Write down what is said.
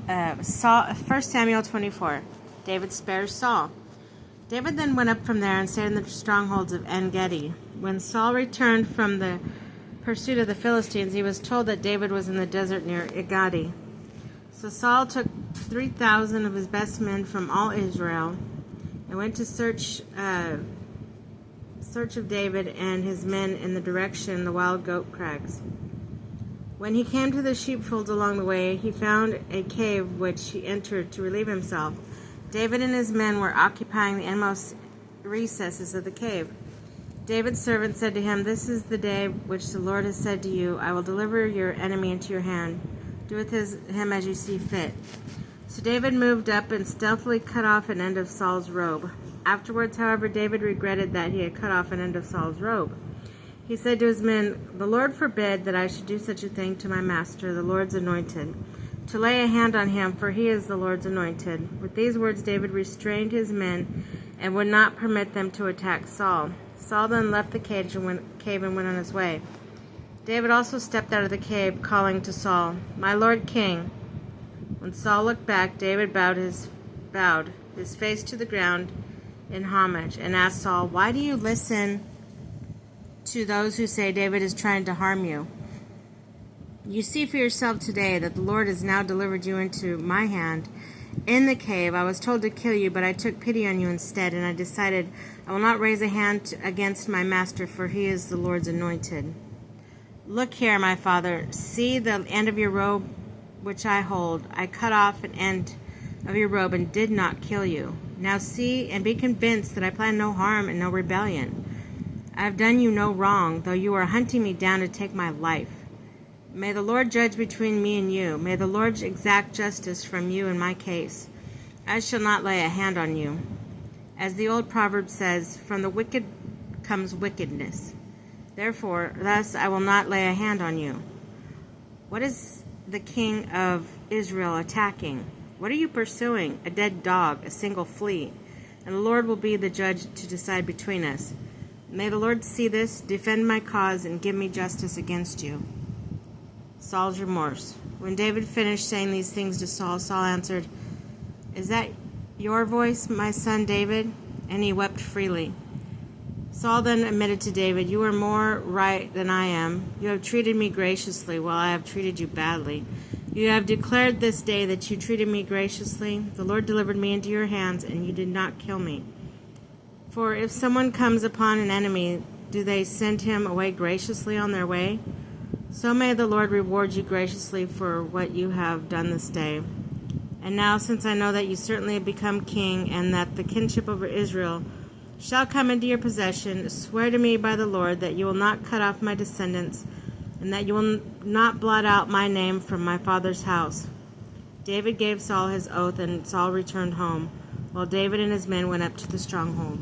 1 Samuel 24. David spares Saul. David then went up from there and stayed in the strongholds of En-Gedi. When Saul returned from the pursuit of the Philistines, he was told that David was in the desert near En-Gedi. So Saul took 3,000 of his best men from all Israel and went to search of David and his men in the direction of the wild goat crags. When he came to the sheepfolds along the way, he found a cave which he entered to relieve himself. David and his men were occupying the inmost recesses of the cave. David's servant said to him, "This is the day which the Lord has said to you, I will deliver your enemy into your hand. Do with him as you see fit." So David moved up and stealthily cut off an end of Saul's robe. Afterwards, however, David regretted that he had cut off an end of Saul's robe. He said to his men, "The Lord forbid that I should do such a thing to my master, the Lord's anointed, to lay a hand on him, for he is the Lord's anointed." With these words, David restrained his men and would not permit them to attack Saul. Saul then left the cave and went on his way. David also stepped out of the cave, calling to Saul, "My Lord King." When Saul looked back, David bowed his face to the ground in homage and asked Saul, "Why do you listen to those who say David is trying to harm you? You see for yourself today that the Lord has now delivered you into my hand. In the cave I was told to kill you, but I took pity on you instead, and I decided I will not raise a hand against my master, for he is the Lord's anointed. Look here, my father, see the end of your robe which I hold. I cut off an end of your robe and did not kill you. Now see and be convinced that I plan no harm and no rebellion. I have done you no wrong, though you are hunting me down to take my life. May the Lord judge between me and you. May the Lord exact justice from you in my case. I shall not lay a hand on you. As the old proverb says, from the wicked comes wickedness. Therefore, thus I will not lay a hand on you. What is the king of Israel attacking? What are you pursuing? A dead dog, a single flea. And the Lord will be the judge to decide between us. May the Lord see this, defend my cause, and give me justice against you." Saul's remorse. When David finished saying these things to Saul, Saul answered, "Is that your voice, my son David?" And he wept freely. Saul then admitted to David, "You are more right than I am. You have treated me graciously, while I have treated you badly. You have declared this day that you treated me graciously. The Lord delivered me into your hands, and you did not kill me. For if someone comes upon an enemy, do they send him away graciously on their way? So may the Lord reward you graciously for what you have done this day. And now, since I know that you certainly have become king, and that the kingship over Israel shall come into your possession, swear to me by the Lord that you will not cut off my descendants, and that you will not blot out my name from my father's house." David gave Saul his oath, and Saul returned home, while David and his men went up to the stronghold.